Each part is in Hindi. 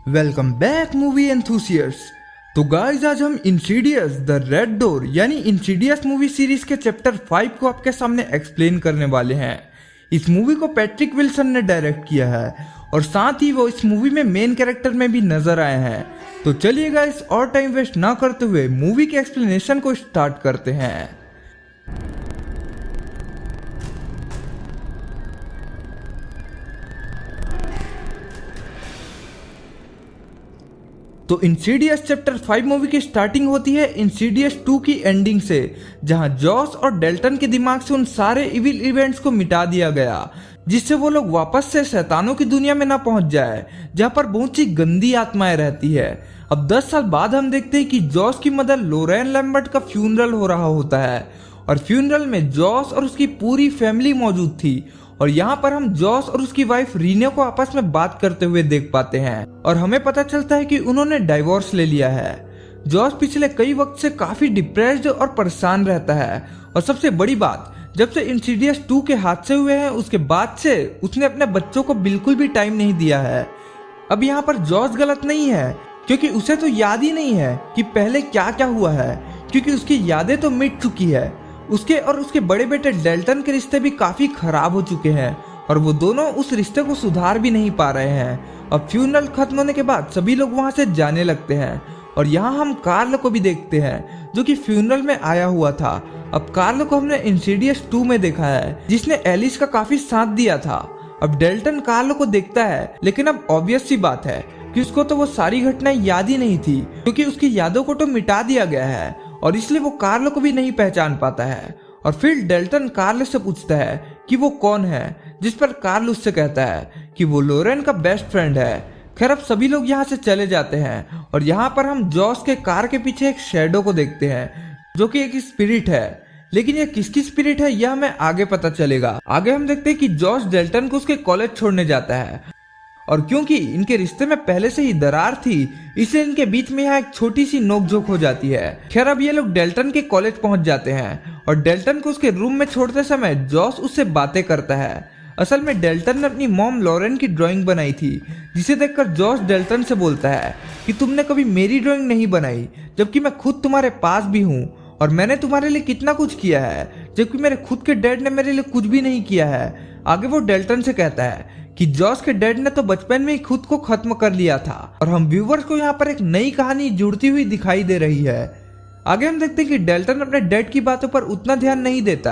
Welcome back movie enthusiast. तो गाइस आज हम इंसीडियस द रेड डोर यानी इंसीडियस मूवी सीरीज के चैप्टर 5 को आपके सामने एक्सप्लेन करने वाले हैं। इस मूवी को पैट्रिक विल्सन ने डायरेक्ट किया है और साथ ही वो इस मूवी में मेन कैरेक्टर में भी नजर आए हैं। तो चलिए गाइस और टाइम वेस्ट ना करते हुए मूवी के एक्सप्लेनेशन को स्टार्ट करते हैं। तो इंसीडियस चैप्टर 5 मूवी की स्टार्टिंग होती है इंसीडियस 2 की एंडिंग से, जहां जॉस और डेल्टन के दिमाग से उन सारे इविल इवेंट्स को मिटा दिया गया जिससे वो लोग वापस से शैतानों की दुनिया में ना पहुंच जाए जहां पर बहुत सी गंदी आत्माएं रहती है। अब 10 साल बाद हम देखते हैं कि जॉस की मदर लोरेन लैम्बर्ट का फ्यूनरल हो रहा होता है और फ्यूनरल में जॉस और उसकी पूरी फैमिली मौजूद थी और यहाँ पर हम जॉस और उसकी वाइफ रीने को आपस में बात करते हुए देख पाते हैं और हमें पता चलता है कि उन्होंने डाइवोर्स ले लिया है। जॉस पिछले कई वक्त से काफी डिप्रेस्ड और परेशान रहता है और सबसे बड़ी बात, जब से इंसीडियस 2 के हादसे हुए हैं उसके बाद से उसने अपने बच्चों को बिल्कुल भी टाइम नहीं दिया है। अब यहाँ पर जॉस गलत नहीं है क्योंकि उसे तो याद ही नहीं है कि पहले क्या क्या हुआ है, क्योंकि उसकी यादें तो मिट चुकी है। उसके और उसके बड़े बेटे डेल्टन के रिश्ते भी काफी खराब हो चुके हैं और वो दोनों उस रिश्ते को सुधार भी नहीं पा रहे हैं। अब फ्यूनरल खत्म होने के बाद सभी लोग वहां से जाने लगते हैं और यहाँ हम कार्ल को भी देखते हैं जो कि फ्यूनरल में आया हुआ था। अब कार्ल को हमने इंसीडियस 2 में देखा है जिसने एलिस का काफी साथ दिया था। अब डेल्टन कार्ल को देखता है लेकिन अब ऑब्वियस सी बात है कि उसको तो वो सारी घटनाएं याद ही नहीं थी क्योंकि उसकी यादों को तो मिटा दिया गया है और इसलिए वो कार्ल को भी नहीं पहचान पाता है। और फिर डेल्टन कार्ल से पूछता है कि वो कौन है, जिस पर कार्ल उससे कहता है कि वो लोरेन का बेस्ट फ्रेंड है। खैर अब सभी लोग यहाँ से चले जाते हैं और यहाँ पर हम जॉस के कार के पीछे एक शैडो को देखते हैं जो कि एक स्पिरिट है, लेकिन ये किसकी स्पिरिट है यह हमें आगे पता चलेगा। आगे हम देखते हैं कि जॉस डेल्टन को उसके कॉलेज छोड़ने जाता है और क्योंकि इनके रिश्ते में पहले से ही दरार थी इसलिए इनके बीच में यहाँ एक छोटी सी नोकझोंक हो जाती है। खैर अब ये लोग डेल्टन के कॉलेज पहुंच जाते हैं और डेल्टन को उसके रूम में छोड़ते समय जॉस उससे बातें करता है। असल में डेल्टन ने अपनी मॉम लॉरेन की ड्राइंग बनाई थी जिसे देखकर जॉस डेल्टन से बोलता है कि तुमने कभी मेरी ड्राइंग नहीं बनाई जबकि मैं खुद तुम्हारे पास भी हूँ और मैंने तुम्हारे लिए कितना कुछ किया है जबकि मेरे खुद के डैड ने मेरे लिए कुछ भी नहीं किया है। आगे वो डेल्टन से कहता है कि जॉस के डैड ने तो बचपन में ही खुद को खत्म कर लिया था और हम व्यूवर्स को यहाँ पर एक नई कहानी जुड़ती हुई दिखाई दे रही है। आगे हम देखते हैं कि डेल्टन अपने डैड की बातों पर उतना ध्यान नहीं देता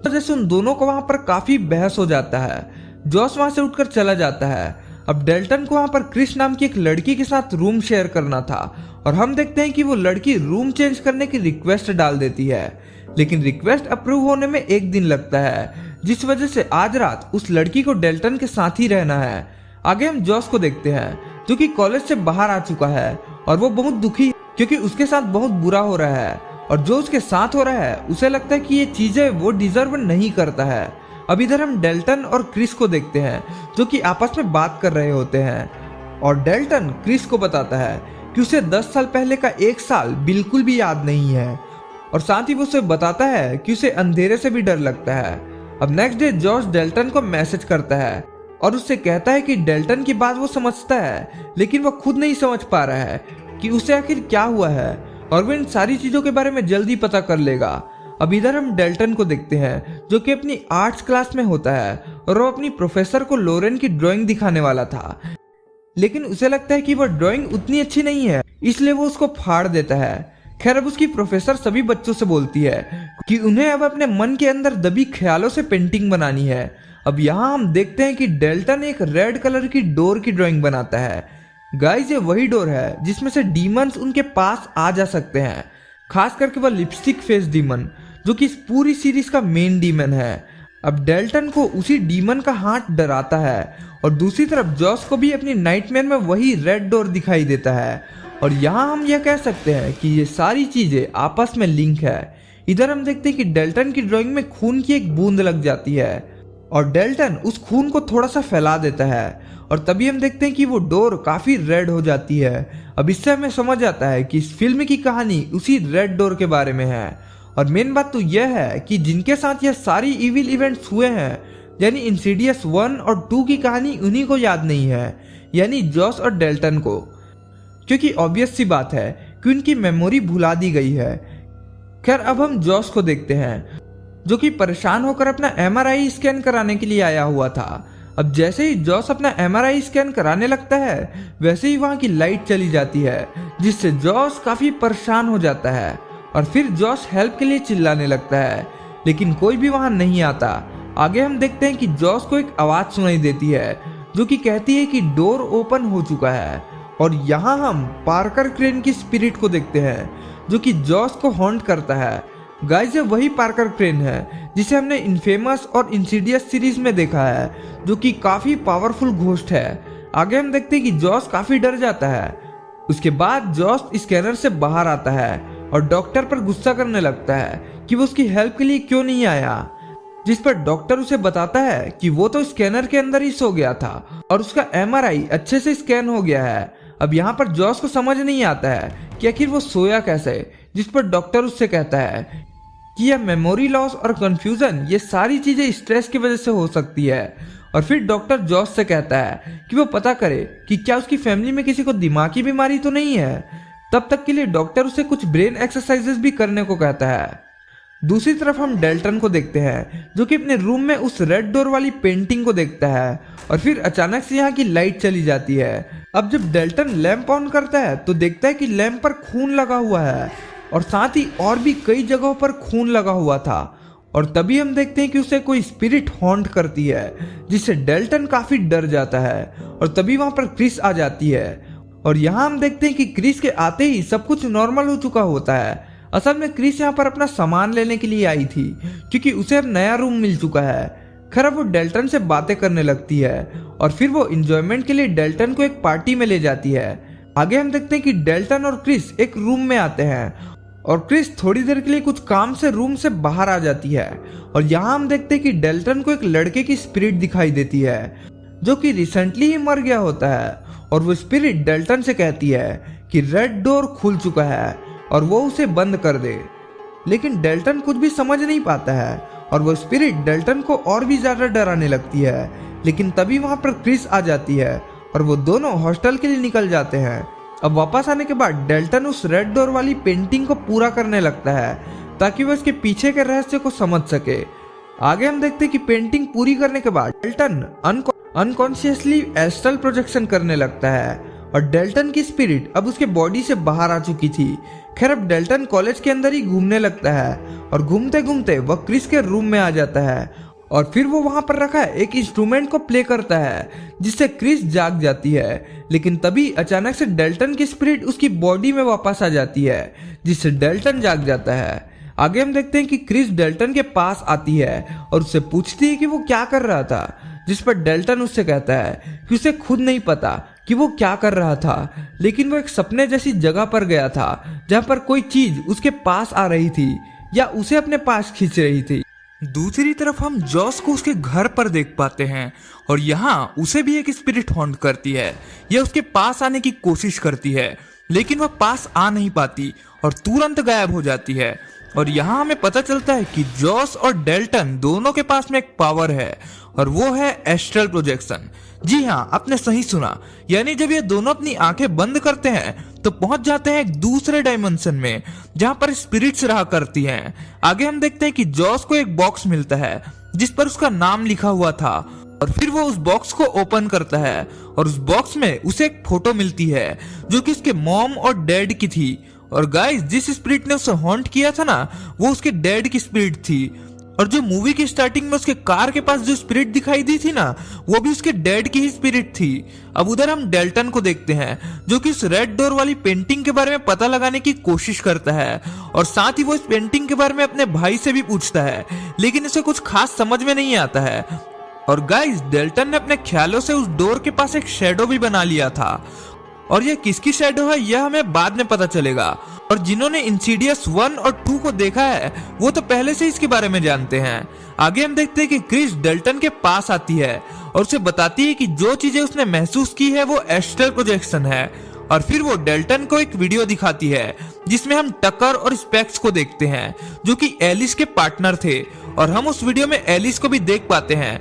तो जैसे उन दोनों को वहां पर काफी बहस हो जाता है। जॉस वहां से उठकर चला जाता है। अब डेल्टन को वहां पर क्रिस नाम की एक लड़की के साथ रूम शेयर करना था और हम देखते हैं कि वो लड़की रूम चेंज करने की रिक्वेस्ट डाल देती है, लेकिन रिक्वेस्ट अप्रूव होने में 1 दिन लगता है जिस वजह से आज रात उस लड़की को डेल्टन के साथ ही रहना है। आगे हम जॉस को देखते हैं जो कि कॉलेज से बाहर आ चुका है और वो बहुत दुखी क्योंकि उसके साथ बहुत बुरा हो रहा है और जो उसके साथ हो रहा है उसे लगता है कि ये चीजें वो डिजर्व नहीं करता है। अब इधर हम डेल्टन और क्रिस को देखते हैं जो कि आपस में बात कर रहे होते हैं और डेल्टन क्रिस को बताता है कि उसे 10 साल पहले का 1 साल बिल्कुल भी याद नहीं है और साथ ही वो उसे बताता है कि उसे अंधेरे से भी डर लगता है। अब नेक्स्ट डे जॉस डेल्टन को मैसेज करता है और उससे कहता है कि डेल्टन की बात वो समझता है लेकिन वो खुद नहीं समझ पा रहा है कि उसे आखिर क्या हुआ है और वो इन सारी चीजों के बारे में जल्दी पता कर लेगा। अब इधर हम डेल्टन को देखते हैं जो कि अपनी आर्ट्स क्लास में होता है और वो अपनी प्रोफेसर को लोरेन की ड्राइंग दिखाने वाला था, लेकिन उसे लगता है कि वो ड्राइंग उतनी अच्छी नहीं है इसलिए वो उसको फाड़ देता है। खैर अब उसकी प्रोफेसर सभी बच्चों से बोलती है कि उन्हें अब अपने मन के अंदर दबी ख्यालों से पेंटिंग बनानी है। अब यहाँ हम देखते हैं कि डेल्टन एक रेड कलर की डोर की ड्राइंग बनाता है। गाइस ये वही डोर है जिसमें से डीमंस उनके पास आ जा सकते हैं, खास करके वह लिपस्टिक फेस डीमन जो कि इस पूरी सीरीज का मेन डीमन है। अब डेल्टन को उसी डीमन का हाथ डराता है और दूसरी तरफ जॉस को भी अपनी नाइटमेयर में वही रेड डोर दिखाई देता है और यहाँ हम यह कह सकते हैं कि ये सारी चीजें आपस में लिंक है। इधर हम देखते हैं कि डेल्टन की ड्राइंग में खून की एक बूंद लग जाती है और डेल्टन उस खून को थोड़ा सा फैला देता है और तभी हम देखते हैं कि वो डोर काफी रेड हो जाती है। अब इससे हमें समझ आता है कि इस फिल्म की कहानी उसी रेड डोर के बारे में है और मेन बात तो यह है कि जिनके साथ यह सारी इविल इवेंट्स हुए हैं यानी इंसीडियस 1 और 2 की कहानी उन्हीं को याद नहीं है, यानी जॉस और डेल्टन को, क्योंकि ऑब्वियस सी बात है कि उनकी मेमोरी भुला दी गई है। खैर अब हम जॉस को देखते हैं, जो कि परेशान होकर अपना MRI स्कैन कराने के लिए आया हुआ था। अब जैसे ही जॉस अपना MRI स्कैन कराने लगता है, वैसे ही वहां की लाइट चली जाती है, जिससे जॉस काफी परेशान हो जाता है और फिर जॉस हेल्प के लिए चिल्लाने लगता है, लेकिन कोई भी वहां नहीं आता। आगे हम देखते हैं कि जॉस को एक आवाज सुनाई देती है जो कि कहती है कि डोर ओपन हो चुका है, और यहाँ हम पार्कर क्रेन की स्पिरिट को देखते हैं जो कि जॉस को हॉन्ट करता है। गाइस ये वही पार्कर क्रेन है जिसे हमने इनफेमस और इंसीडियस सीरीज में देखा है, जो कि काफी पावरफुल घोस्ट है। आगे हम देखते हैं कि जॉस काफी डर जाता है। उसके बाद जॉस स्कैनर से बाहर आता है और डॉक्टर पर गुस्सा करने लगता है कि वो उसकी हेल्प के लिए क्यों नहीं आया, जिस पर डॉक्टर उसे बताता है कि वो तो स्कैनर के अंदर ही सो गया था और उसका MRI अच्छे से स्कैन हो गया है। अब यहाँ पर जॉस को समझ नहीं आता है कि आखिर वो सोया कैसे, जिस पर डॉक्टर उससे कहता है कि यह मेमोरी लॉस और कंफ्यूजन ये सारी चीजें स्ट्रेस की वजह से हो सकती है। और फिर डॉक्टर जॉस से कहता है कि वो पता करे कि क्या उसकी फैमिली में किसी को दिमागी बीमारी तो नहीं है। तब तक के लिए डॉक्टर उसे कुछ ब्रेन एक्सरसाइजेस भी करने को कहता है। दूसरी तरफ हम डेल्टन को देखते हैं, जो कि अपने रूम में उस रेड डोर वाली पेंटिंग को देखता है और फिर अचानक से यहाँ की लाइट चली जाती है। अब जब डेल्टन लैंप ऑन करता है तो देखता है कि लैंप पर खून लगा हुआ है और साथ ही और भी कई जगहों पर खून लगा हुआ था। और तभी हम देखते हैं कि उसे कोई स्पिरिट हॉन्ट करती है, जिससे डेल्टन काफी डर जाता है। और तभी वहां पर क्रिस आ जाती है और यहाँ हम देखते हैं कि क्रिस के आते ही सब कुछ नॉर्मल हो चुका होता है। असल में क्रिस यहाँ पर अपना सामान लेने के लिए आई थी, क्योंकि उसे अब नया रूम मिल चुका है। खैर वो डेल्टन से बातें करने लगती है और फिर वो इंजॉयमेंट के लिए डेल्टन को एक पार्टी में ले जाती है। आगे हम देखते हैं कि डेल्टन और क्रिस एक रूम में आते हैं और क्रिस थोड़ी देर के लिए कुछ काम से रूम से बाहर आ जाती है। और यहाँ हम देखते हैं कि डेल्टन को एक लड़के की स्पिरिट दिखाई देती है, जो कि रिसेंटली ही मर गया होता है। और वो स्पिरिट डेल्टन से कहती है कि रेड डोर खुल चुका है और वो उसे बंद कर दे, लेकिन डेल्टन कुछ भी समझ नहीं पाता है और वो स्पिरिट डेल्टन को और भी ज्यादा डराने लगती है। लेकिन तभी वहां पर क्रिस आ जाती है और वो दोनों हॉस्टल के लिए निकल जाते हैं। अब वापस आने के बाद डेल्टन उस रेड डोर वाली पेंटिंग को पूरा करने लगता है ताकि वह इसके पीछे के रहस्य को समझ सके। आगे हम देखते हैं कि पेंटिंग पूरी करने के बाद डेल्टन अनकॉन्शियसली एस्ट्रल प्रोजेक्शन करने लगता है और डेल्टन की स्पिरिट अब उसके बॉडी से बाहर आ चुकी थी। खैर अब डेल्टन कॉलेज के अंदर ही घूमने लगता है और घूमते घूमते वह क्रिस के रूम में आ जाता है और फिर वो वहां पर रखा एक इंस्ट्रूमेंट को प्ले करता है, जिससे क्रिस जाग जाती है। लेकिन तभी अचानक से डेल्टन की स्पिरिट उसकी बॉडी में वापस आ जाती है, जिससे डेल्टन जाग जाता है। आगे हम देखते हैं कि क्रिस डेल्टन के पास आती है और उससे पूछती है कि वो क्या कर रहा था, जिस पर डेल्टन उससे कहता है कि उसे खुद नहीं पता कि वो क्या कर रहा था, लेकिन वो एक सपने जैसी जगह पर गया था जहाँ पर कोई चीज उसके पास आ रही थी या उसे अपने पास खींच रही थी। दूसरी तरफ हम जॉस को उसके घर पर देख पाते हैं और यहाँ उसे भी एक स्पिरिट हॉन्ट करती है। यह उसके पास आने की कोशिश करती है, लेकिन वह पास आ नहीं पाती और तुरंत गायब हो जाती है। और यहाँ हमें पता चलता है कि जॉस और डेल्टन दोनों के पास में एक पावर है और वो है एस्ट्रल प्रोजेक्शन। जी हाँ, आपने सही सुना, यानी जब ये दोनों अपनी आंखें बंद करते हैं तो पहुंच जाते हैं एक दूसरे डायमेंशन में जहां पर स्पिरिट्स रहा करती हैं। आगे हम देखते हैं कि जॉस को एक बॉक्स मिलता है जिस पर उसका नाम लिखा हुआ था और फिर वो उस बॉक्स को ओपन करता है और उस बॉक्स में उसे एक फोटो मिलती है जो कि उसके मॉम और डैड की थी। और गाइस, जिस स्पिरिट ने उसे हॉन्ट किया था ना, वो उसके डैड की स्पिरिट थी। और जो मूवी की स्टार्टिंग में उसके कार के पास जो स्पिरिट दिखाई दी थी ना, वो भी उसके डैड की ही स्पिरिट थी। अब उधर हम डेल्टन को देखते हैं जो कि इस रेड डोर वाली पेंटिंग के बारे में पता लगाने की कोशिश करता है और साथ ही वो इस पेंटिंग के बारे में अपने भाई से भी पूछता है, लेकिन इसे कुछ खास समझ में नहीं आता है। और गाइस, डेल्टन ने अपने ख्यालों से उस डोर के पास एक शैडो भी बना लिया था और यह किसकी शैडो है यह हमें बाद में पता चलेगा। और जिन्होंने इंसीडियस 1 और 2 को देखा है वो तो पहले से इसके बारे में जानते हैं। आगे हम देखते हैं कि क्रिस डेल्टन के पास आती है और उसे बताती है कि जो चीजें उसने महसूस की है वो एस्ट्रल प्रोजेक्शन है। और फिर वो डेल्टन को एक वीडियो दिखाती है जिसमें हम टकर और स्पेक्स को देखते हैं जो कि एलिस के पार्टनर थे और हम उस वीडियो में एलिस को भी देख पाते हैं।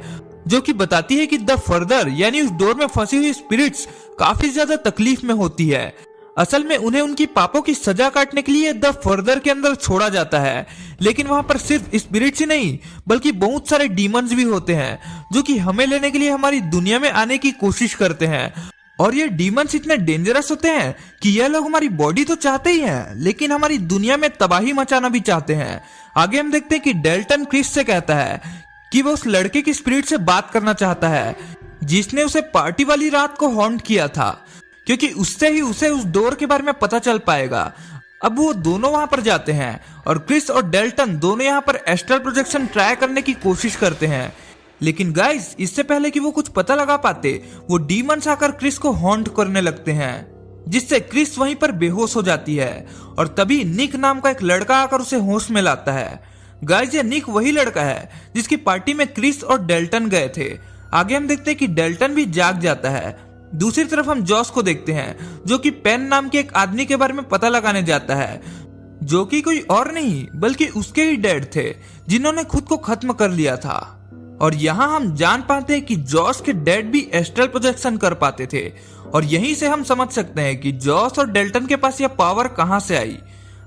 जो कि बताती है कि द फर्दर यानी उस डोर में फंसी हुई स्पिरिट्स काफी ज्यादा तकलीफ में होती है। असल में उन्हें उनकी पापों की सजा काटने के लिए द फर्दर के अंदर छोड़ा जाता है, लेकिन वहां पर सिर्फ स्पिरिट्स ही नहीं बल्कि बहुत सारे डीमंस भी होते हैं जो कि हमें लेने के लिए हमारी दुनिया में आने की कोशिश करते हैं। और ये डीमंस इतने डेंजरस होते हैं कि यह लोग हमारी बॉडी तो चाहते ही हैं, लेकिन हमारी दुनिया में तबाही मचाना भी चाहते हैं। आगे हम देखते हैं कि डेल्टन क्रिस से कहता है कि वो उस लड़के की स्पिरिट से बात करना चाहता है जिसने उसे पार्टी वाली रात को हॉन्ट किया था, क्योंकि उससे ही उसे उस डोर के बारे में पता चल पाएगा। अब वो दोनों वहां पर जाते हैं और क्रिस और डेल्टन दोनों यहाँ पर एस्ट्रल प्रोजेक्शन ट्राई करने की कोशिश करते हैं। लेकिन गाइस, इससे पहले कि वो कुछ पता लगा पाते, वो डीमंस आकर क्रिस को हॉन्ट करने लगते हैं, जिससे क्रिस वहीं पर बेहोश हो जाती है। और तभी निक नाम का एक लड़का आकर उसे होश में लाता है। गाइस, ये निक वही लड़का है जिसकी पार्टी में क्रिस और डेल्टन गए थे। आगे हम देखते हैं कि डेल्टन भी जाग जाता है। दूसरी तरफ हम जॉस को देखते हैं जो कि पेन नाम के एक आदमी के बारे में पता लगाने जाता है, जो कि कोई और नहीं बल्कि उसके ही डैड थे जिन्होंने खुद को खत्म कर लिया था। और यहाँ हम जान पाते हैं कि जॉस के डैड भी एस्ट्रल प्रोजेक्शन कर पाते थे, और यहीं से हम समझ सकते हैं कि जॉस और डेल्टन के पास यह पावर कहां से आई।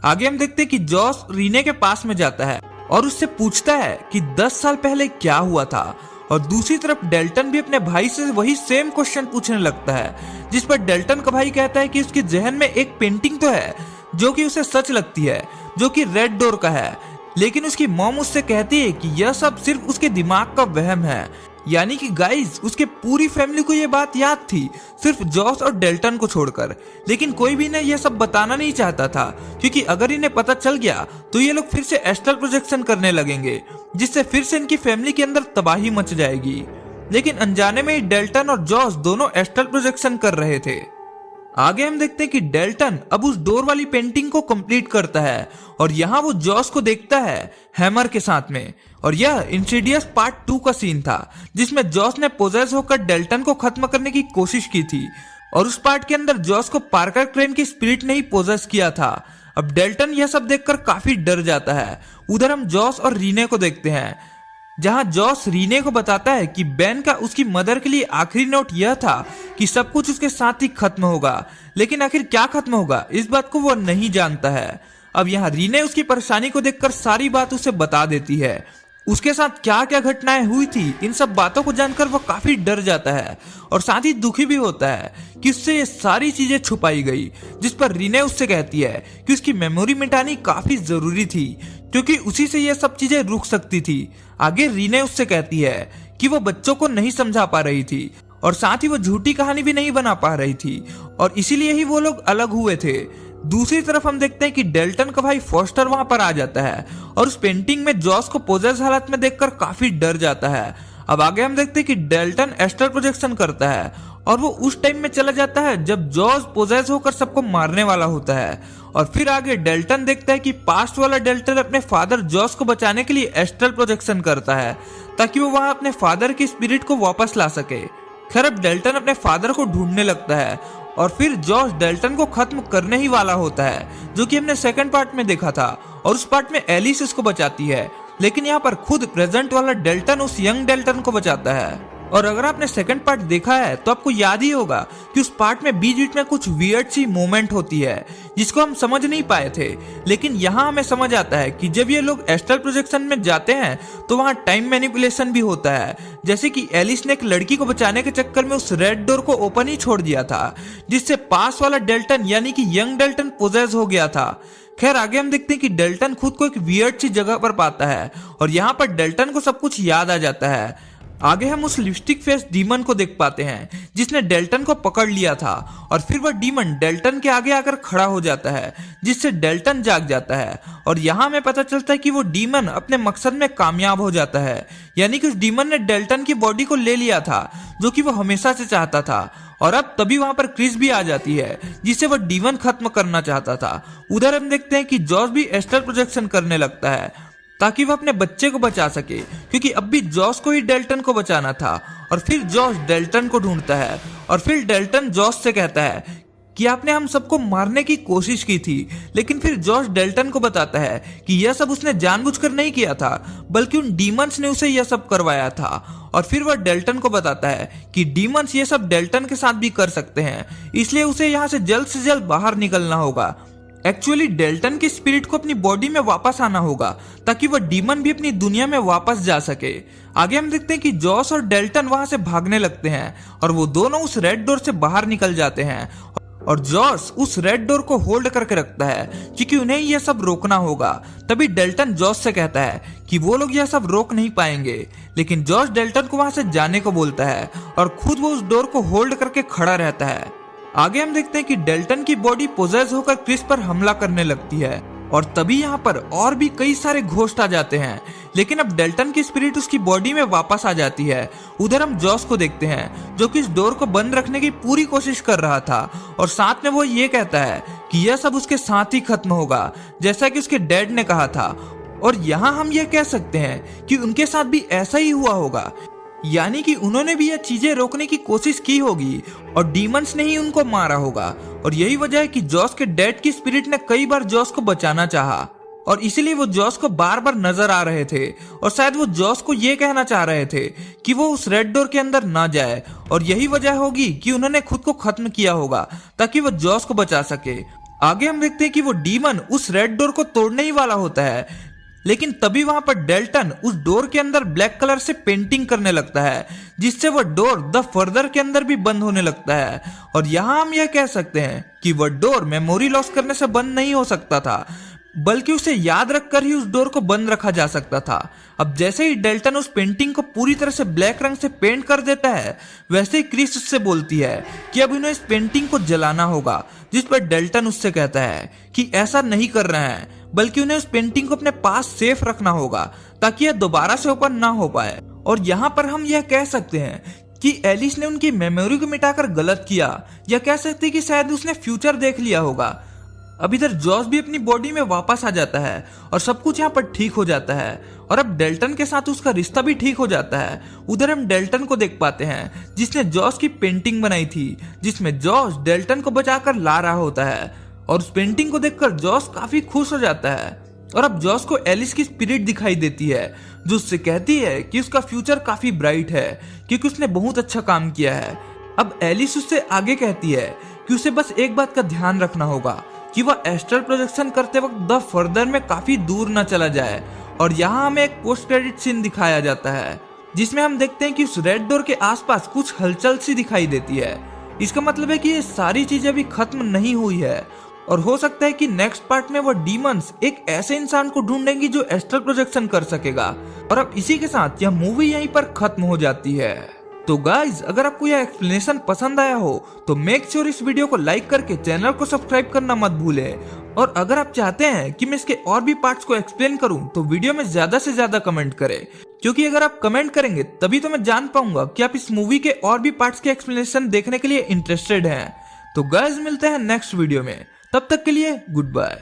आगे हम देखते हैं कि जॉस रीने के पास में जाता है और उससे पूछता है कि 10 साल पहले क्या हुआ था। और दूसरी तरफ डेल्टन भी अपने भाई से वही सेम क्वेश्चन पूछने लगता है, जिस पर डेल्टन का भाई कहता है कि उसके जहन में एक पेंटिंग तो है जो कि उसे सच लगती है, जो कि रेड डोर का है, लेकिन उसकी मॉम उससे कहती है कि यह सब सिर्फ उसके दिमाग का वहम है। यानी कि गाइस, उसके पूरी फैमिली को यह बात याद थी, सिर्फ जॉस और डेल्टन को छोड़कर, लेकिन कोई भी इन्हें यह सब बताना नहीं चाहता था, क्योंकि अगर इन्हें पता चल गया तो ये लोग फिर से एस्ट्रल प्रोजेक्शन करने लगेंगे, जिससे फिर से इनकी फैमिली के अंदर तबाही मच जाएगी। लेकिन अनजाने में ही डेल्टन और जॉस दोनों एस्ट्रल प्रोजेक्शन कर रहे थे। आगे हम देखते हैं कि डेल्टन अब उस डोर वाली पेंटिंग को कंप्लीट करता है और यहाँ वो जॉस को देखता है हैमर के साथ में। और यह इंसिडियस पार्ट 2 का सीन था जिसमें जॉस ने पोजेस होकर डेल्टन को खत्म करने की कोशिश की थी, और उस पार्ट के अंदर जॉस को पार्कर क्रेन की स्पिरिट ने ही पोजेस किया था। अब डेल्टन यह सब देखकर काफी डर जाता है। उधर हम जॉस और रीने को देखते हैं, जहां जॉस रीने को बताता है कि बेन का उसकी मदर के लिए आखिरी नोट यह था कि सब कुछ उसके साथ ही खत्म होगा, लेकिन आखिर क्या खत्म होगा इस बात को वो नहीं जानता है। अब यहाँ रीने उसकी परेशानी को देखकर सारी बात उसे बता देती है, उसके साथ क्या क्या घटनाएं हुई थी। इन सब बातों को जानकर वो काफी डर जाता है और साथ ही दुखी भी होता है कि उससे ये सारी चीजें छुपाई गई, जिस पर रीने उससे कहती है कि उसकी मेमोरी मिटानी काफी जरूरी थी, क्योंकि उसी से ये सब चीजें रुक सकती थी। आगे रीने उससे कहती है कि वो बच्चों को नहीं समझा पा रही थी और साथ ही वो झूठी कहानी भी नहीं बना पा रही थी, और इसीलिए ही वो लोग अलग हुए थे। दूसरी तरफ हम देखते हैं कि डेल्टन का भाई फॉस्टर वहां पर आ जाता है और उस पेंटिंग में जॉस को पोजेस हालत में देखकर काफी डर जाता है। अब आगे हम देखते हैं कि डेल्टन एस्ट्रल प्रोजेक्शन करता है और वो उस टाइम में चला जाता है जब जॉस पोजेस होकर सबको मारने वाला होता है। और फिर आगे डेल्टन देखता है कि पास्ट वाला डेल्टन अपने फादर जॉस को बचाने के लिए एस्ट्रल प्रोजेक्शन करता है ताकि वो वहां अपने फादर की स्पिरिट को वापस ला सके। खैर, अब डेल्टन अपने फादर को ढूंढने लगता है और फिर जॉस डेल्टन को खत्म करने ही वाला होता है, जो कि हमने सेकंड पार्ट में देखा था, और उस पार्ट में एलिस उसको बचाती है। लेकिन यहाँ पर खुद प्रेजेंट वाला डेल्टन उस यंग डेल्टन को बचाता है। और अगर आपने सेकंड पार्ट देखा है तो आपको याद ही होगा कि उस पार्ट में बीच बीच में कुछ वियर्ड सी मोमेंट होती है जिसको हम समझ नहीं पाए थे, लेकिन यहाँ हमें समझ आता है कि जब ये लोग एस्ट्रल प्रोजेक्शन में जाते हैं तो वहाँ टाइम मैनिपुलेशन भी होता है, जैसे कि एलिस ने एक लड़की को बचाने के चक्कर में उस रेड डोर को ओपन ही छोड़ दिया था, जिससे पास वाला डेल्टन यानी कि यंग डेल्टन पोजेस हो गया था। खैर, आगे हम देखते हैं कि डेल्टन खुद को एक वियर्ड सी जगह पर पाता है और यहाँ पर डेल्टन को सब कुछ याद आ जाता है। आगे हम उस लिपस्टिक फेस डीमन को देख पाते हैं जिसने डेल्टन को पकड़ लिया था, और फिर वह डीमन डेल्टन के आगे आकर खड़ा हो जाता है, जिससे डेल्टन जाग जाता है। और यहाँ हमें पता चलता है कि वो डीमन अपने मकसद में कामयाब हो जाता है, यानी कि उस डीमन ने डेल्टन की बॉडी को ले लिया था जो कि वो हमेशा से चाहता था। और अब तभी वहां पर क्रिस भी आ जाती है जिसे वो डीमन खत्म करना चाहता था। उधर हम देखते हैं कि जॉस भी एस्ट्रल प्रोजेक्शन करने लगता है ताकि वह अपने बच्चे को बचा सके, क्योंकि अब भी जॉस को ही डेल्टन को बचाना था। और फिर जॉस डेल्टन को ढूंढता है और फिर डेल्टन जॉस से कहता है कि आपने हम सबको मारने की कोशिश की थी, लेकिन फिर जॉश डेल्टन को बताता है कि यह सब उसने जानबूझकर नहीं किया था, बल्कि उन डीमंस ने उसे यह सब करवाया था। और फिर वह डेल्टन को बताता है कि डीमंस ये सब डेल्टन के साथ भी कर सकते हैं, इसलिए उसे यहाँ से जल्द बाहर निकलना होगा। एक्चुअली डेल्टन की स्पिरिट को अपनी बॉडी में वापस आना होगा ताकि वह डीमन भी अपनी दुनिया में वापस जा सके। आगे हम देखते हैं कि जॉस और डेल्टन वहां से भागने लगते हैं और वो दोनों उस रेड डोर से बाहर निकल जाते हैं। और जॉस उस रेड डोर को होल्ड करके रखता है क्योंकि उन्हें यह सब रोकना होगा। तभी डेल्टन जॉस से कहता है कि वो लोग यह सब रोक नहीं पाएंगे, लेकिन जॉस डेल्टन को वहां से जाने को बोलता है और खुद वो उस डोर को होल्ड करके खड़ा रहता है। आगे हम देखते हैं कि डेल्टन की बॉडी पोजेस होकर क्रिस पर हमला करने लगती है और तभी यहाँ पर और भी कई सारे घोस्ट आ जाते हैं, लेकिन अब डेल्टन की स्पिरिट उसकी बॉडी में वापस आ जाती है। उधर हम जॉस को देखते हैं जो कि इस डोर को बंद रखने की पूरी कोशिश कर रहा था और साथ में वो ये कहता है कि यह सब उसके साथ ही खत्म होगा, जैसा कि उसके डैड ने कहा था। और यहाँ हम ये कह सकते हैं कि उनके साथ भी ऐसा ही हुआ होगा, यानी कि उन्होंने भी ये चीजें रोकने की कोशिश की होगी और डीमंस ने ही उनको मारा होगा। और यही वजह है कि जॉस के डैड की स्पिरिट ने कई बार जॉस को बचाना चाहा और इसीलिए वो जॉस को बार बार नजर आ रहे थे और शायद वो जॉस को ये कहना चाह रहे थे कि वो उस रेड डोर के अंदर ना जाए। और यही वजह होगी कि उन्होंने खुद को खत्म किया होगा ताकि वो जॉस को बचा सके। आगे हम देखते हैं कि वो डीमन उस रेड डोर को तोड़ने ही वाला होता है, लेकिन तभी वहां पर डेल्टन उस डोर के अंदर ब्लैक कलर से पेंटिंग करने लगता है, जिससे वह डोर द फर्दर के अंदर भी बंद होने लगता है। और यहाँ हम यह कह सकते हैं कि वह डोर मेमोरी लॉस करने से बंद नहीं हो सकता था, बल्कि उसे याद रखकर ही उस डोर को बंद रखा जा सकता था। अब जैसे ही डेल्टन उस पेंटिंग को पूरी तरह से ब्लैक रंग से पेंट कर देता है, वैसे ही क्रिस उससे बोलती है कि अब इन्हें इस पेंटिंग को जलाना होगा, जिस पर डेल्टन उससे कहता है कि ऐसा नहीं कर रहे हैं, बल्कि उन्हें उस पेंटिंग को अपने पास सेफ रखना होगा ताकि यह दोबारा से ओपन ना हो पाए। और यहाँ पर हम यह कह सकते हैं कि एलिस ने उनकी मेमोरी को मिटाकर गलत किया, या कह सकते हैं कि शायद उसने फ्यूचर देख लिया होगा। अब इधर जॉस भी अपनी बॉडी में वापस आ जाता है और सब कुछ यहाँ पर ठीक हो जाता है और अब डेल्टन के साथ उसका रिश्ता भी ठीक हो जाता है। उधर हम डेल्टन को देख पाते हैं जिसने जॉस की पेंटिंग बनाई थी, जिसमें जॉस डेल्टन को बचाकर ला रहा होता है और उस पेंटिंग को देखकर जॉस काफी खुश हो जाता है। और अब जॉस को एलिस की स्पिरिट दिखाई देती है जो उससे कहती है कि उसका फ्यूचर काफी ब्राइट है क्योंकि उसने बहुत अच्छा काम किया है। अब एलिस उससे आगे कहती है कि उसे बस एक बात का ध्यान रखना होगा कि वह एस्ट्रल प्रोजेक्शन करते वक्त द फर्दर में काफी दूर न चला जाए। और यहाँ हमें एक पोस्ट क्रेडिट सीन दिखाया जाता है जिसमें हम देखते हैं कि उस रेड डोर के आसपास कुछ हलचल सी दिखाई देती है। इसका मतलब है कि ये सारी चीजें अभी खत्म नहीं हुई है और हो सकता है कि नेक्स्ट पार्ट में वो डीमंस एक ऐसे इंसान को ढूंढेंगी जो एस्ट्रल प्रोजेक्शन कर सकेगा। और अब इसी के साथ यह मूवी यहीं पर खत्म हो जाती है। तो गाइज, अगर आपको यह एक्सप्लेनेशन पसंद आया हो तो मेक श्योर इस वीडियो को लाइक करके चैनल को सब्सक्राइब करना मत भूलें। और अगर आप चाहते हैं कि मैं इसके और भी पार्ट्स को एक्सप्लेन करूं तो वीडियो में ज्यादा से ज्यादा कमेंट करें, क्योंकि अगर आप कमेंट करेंगे तभी तो मैं जान पाऊंगा कि आप इस मूवी के और भी पार्ट्स के एक्सप्लेनेशन देखने के लिए इंटरेस्टेड हैं। तो गाइज, मिलते हैं नेक्स्ट वीडियो में, तब तक के लिए गुड बाय।